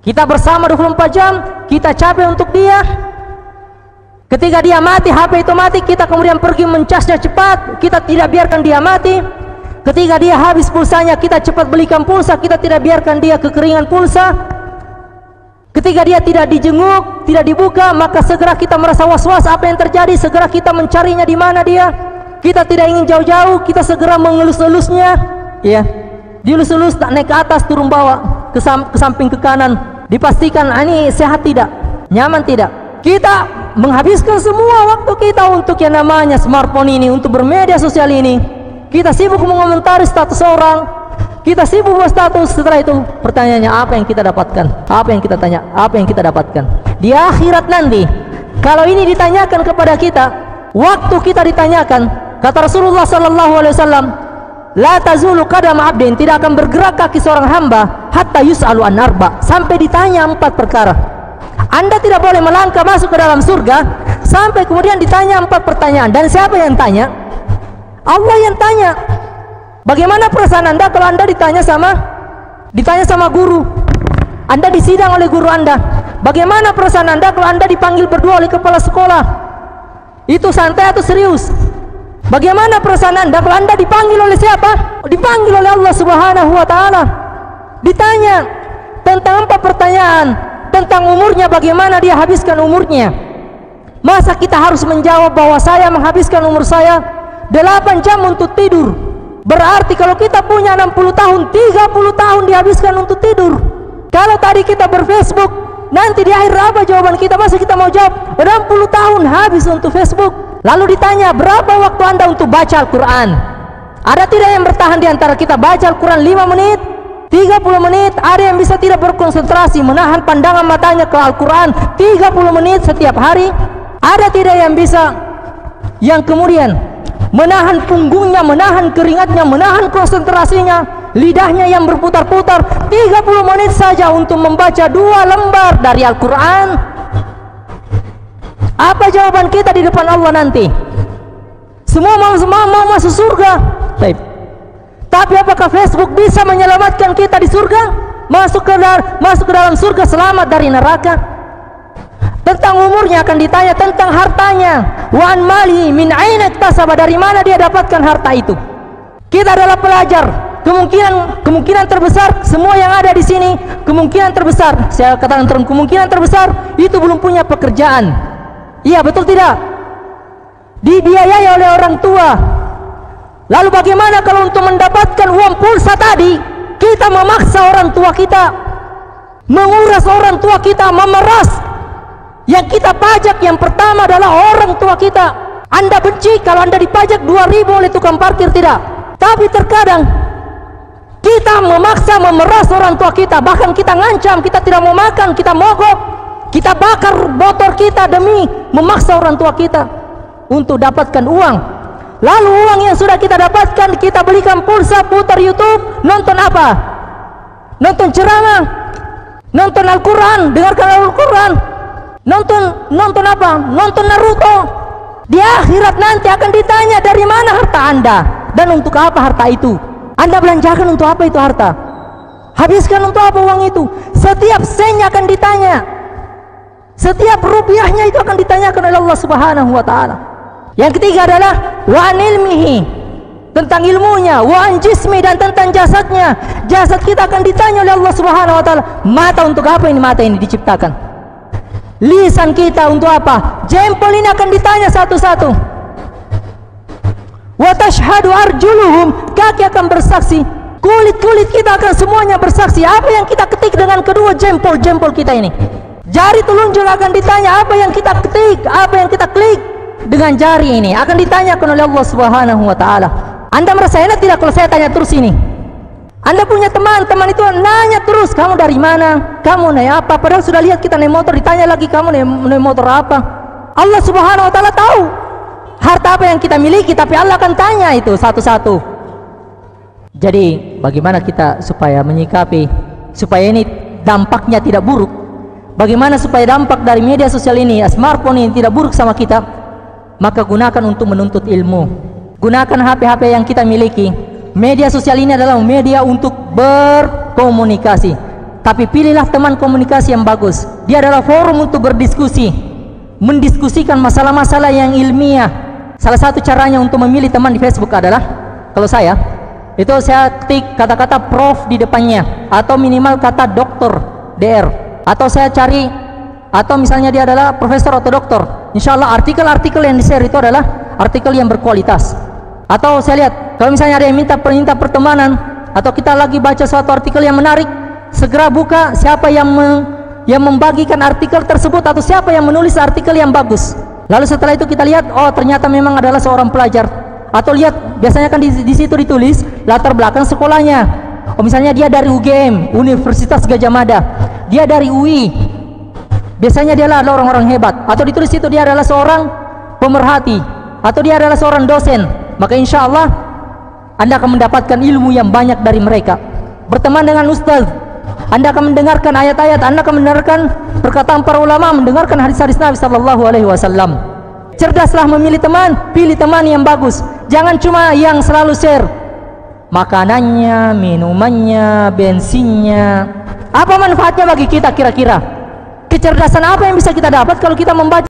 Kita bersama 24 jam, kita capek untuk dia. Ketika dia mati, HP itu mati, kita kemudian pergi mencasnya cepat, kita tidak biarkan dia mati. Ketika dia habis pulsanya, kita cepat belikan pulsa, kita tidak biarkan dia kekeringan pulsa. Ketika dia tidak dijenguk, tidak dibuka, maka segera kita merasa was-was apa yang terjadi, segera kita mencarinya di mana dia. Kita tidak ingin jauh-jauh, kita segera mengelus-elusnya, ya. Dielus-elus, tak naik ke atas, turun bawah, ke samping, ke kanan, dipastikan ini sehat tidak, nyaman tidak. Kita menghabiskan semua waktu kita untuk yang namanya smartphone ini, untuk bermedia sosial ini. Kita sibuk mengomentari status orang, kita sibuk berstatus. Setelah itu pertanyaannya, apa yang kita dapatkan? Apa yang kita tanya? Apa yang kita dapatkan? Di akhirat nanti, kalau ini ditanyakan kepada kita, waktu kita ditanyakan, kata Rasulullah SAW, la tazulu qadam abdin, tidak akan bergerak kaki seorang hamba hatta yus'alu an arba, sampai ditanya 4 perkara. Anda tidak boleh melangkah masuk ke dalam surga sampai kemudian ditanya 4 pertanyaan. Dan siapa yang tanya? Allah yang tanya. Bagaimana perasaan Anda kalau Anda ditanya sama guru? Anda disidang oleh guru Anda. Bagaimana perasaan Anda kalau Anda dipanggil berdua oleh kepala sekolah? Itu santai atau serius? Bagaimana perasaan Anda kalau Anda dipanggil oleh siapa? Dipanggil oleh Allah Subhanahu wa taala. Ditanya tentang 4 pertanyaan. Tentang umurnya, bagaimana dia habiskan umurnya. Masa kita harus menjawab bahwa saya menghabiskan umur saya 8 jam untuk tidur? Berarti kalau kita punya 60 tahun, 30 tahun dihabiskan untuk tidur. Kalau tadi kita berFacebook, nanti di akhir apa jawaban kita? Masa kita mau jawab 60 tahun habis untuk Facebook? Lalu ditanya, berapa waktu Anda untuk baca Al-Quran? Ada tidak yang bertahan di antara kita baca Al-Quran 5 menit? 30 menit, ada yang bisa tidak berkonsentrasi menahan pandangan matanya ke Al-Quran 30 menit setiap hari? Ada tidak yang bisa, yang kemudian menahan punggungnya, menahan keringatnya, menahan konsentrasinya, lidahnya yang berputar-putar 30 menit saja untuk membaca 2 lembar dari Al-Quran? Apa jawaban kita di depan Allah nanti? Semua mau masuk surga. Baik. Tapi apakah Facebook bisa menyelamatkan kita di surga? Masuk ke dalam surga selamat dari neraka? Tentang umurnya akan ditanya, tentang hartanya. Wa an mali min aina iktasaba, dari mana dia dapatkan harta itu? Kita adalah pelajar. Kemungkinan terbesar semua yang ada di sini, kemungkinan terbesar, saya katakan kemungkinan terbesar itu belum punya pekerjaan. Iya, betul tidak? Dibiayai oleh orang tua. Lalu bagaimana kalau untuk mendapatkan uang pulsa tadi, kita memaksa orang tua kita, menguras orang tua kita, memeras. Yang kita pajak yang pertama adalah orang tua kita. Anda benci kalau Anda dipajak 2.000 oleh tukang parkir, tidak? Tapi terkadang kita memaksa memeras orang tua kita, bahkan kita ngancam, kita tidak mau makan, kita mogok, kita bakar motor kita demi memaksa orang tua kita untuk dapatkan uang. Lalu uang yang sudah kita dapatkan, kita belikan pulsa, putar YouTube, nonton apa? Nonton ceramah, nonton Al-Quran, dengarkan Al-Quran, nonton apa? Nonton Naruto. Di akhirat nanti akan ditanya, dari mana harta Anda dan untuk apa harta itu? Anda belanjakan untuk apa itu harta? Habiskan untuk apa uang itu? Setiap sennya akan ditanya, setiap rupiahnya itu akan ditanyakan oleh Allah Subhanahu wa taala. Yang ketiga adalah wa an ilmihi, tentang ilmunya, wa an jismi, dan tentang jasadnya. Jasad kita akan ditanya oleh Allah Subhanahu wa taala. Mata, untuk apa ini mata ini diciptakan? Lisan kita untuk apa? Jempol ini akan ditanya satu-satu. Wa tashhadu arjuluhum, kaki akan bersaksi, kulit kita akan semuanya bersaksi. Apa yang kita ketik dengan kedua jempol kita ini? Jari telunjuk akan ditanya, apa yang kita ketik, apa yang kita klik dengan jari ini akan ditanyakan oleh Allah Subhanahu wa taala. Anda merasa enak tidak kalau saya tanya terus ini? Anda punya teman itu nanya terus, kamu dari mana? Kamu naik apa? Padahal sudah lihat kita naik motor, ditanya lagi kamu naik motor apa? Allah Subhanahu wa taala tahu harta apa yang kita miliki, tapi Allah akan tanya itu satu-satu. Jadi bagaimana kita supaya menyikapi, supaya ini dampaknya tidak buruk? Bagaimana supaya dampak dari media sosial ini, smartphone ini tidak buruk sama kita? Maka gunakan untuk menuntut ilmu. Gunakan HP-HP yang kita miliki. Media sosial ini adalah media untuk berkomunikasi. Tapi pilihlah teman komunikasi yang bagus. Dia adalah forum untuk berdiskusi, mendiskusikan masalah-masalah yang ilmiah. Salah satu caranya untuk memilih teman di Facebook adalah, kalau saya, itu saya ketik kata-kata prof di depannya, atau minimal kata doktor, DR. Atau saya cari, atau misalnya dia adalah profesor atau doktor. Insya Allah artikel-artikel yang di-share itu adalah artikel yang berkualitas. Atau saya lihat, kalau misalnya ada yang minta pertemanan, atau kita lagi baca suatu artikel yang menarik, segera buka siapa yang membagikan artikel tersebut, atau siapa yang menulis artikel yang bagus. Lalu setelah itu kita lihat, oh ternyata memang adalah seorang pelajar. Atau lihat, biasanya kan di situ ditulis latar belakang sekolahnya. Oh misalnya dia dari UGM, Universitas Gadjah Mada, dia dari UI, biasanya dia adalah orang-orang hebat. Atau ditulis itu dia adalah seorang pemerhati, atau dia adalah seorang dosen. Maka insya Allah Anda akan mendapatkan ilmu yang banyak dari mereka. Berteman dengan ustaz, Anda akan mendengarkan ayat-ayat, Anda akan mendengarkan perkataan para ulama, mendengarkan hadis-hadis Nabi sallallahu alaihi wasallam. Cerdaslah memilih teman, pilih teman yang bagus. Jangan cuma yang selalu share makanannya, minumannya, bensinnya. Apa manfaatnya bagi kita kira-kira? Kecerdasan apa yang bisa kita dapat kalau kita membaca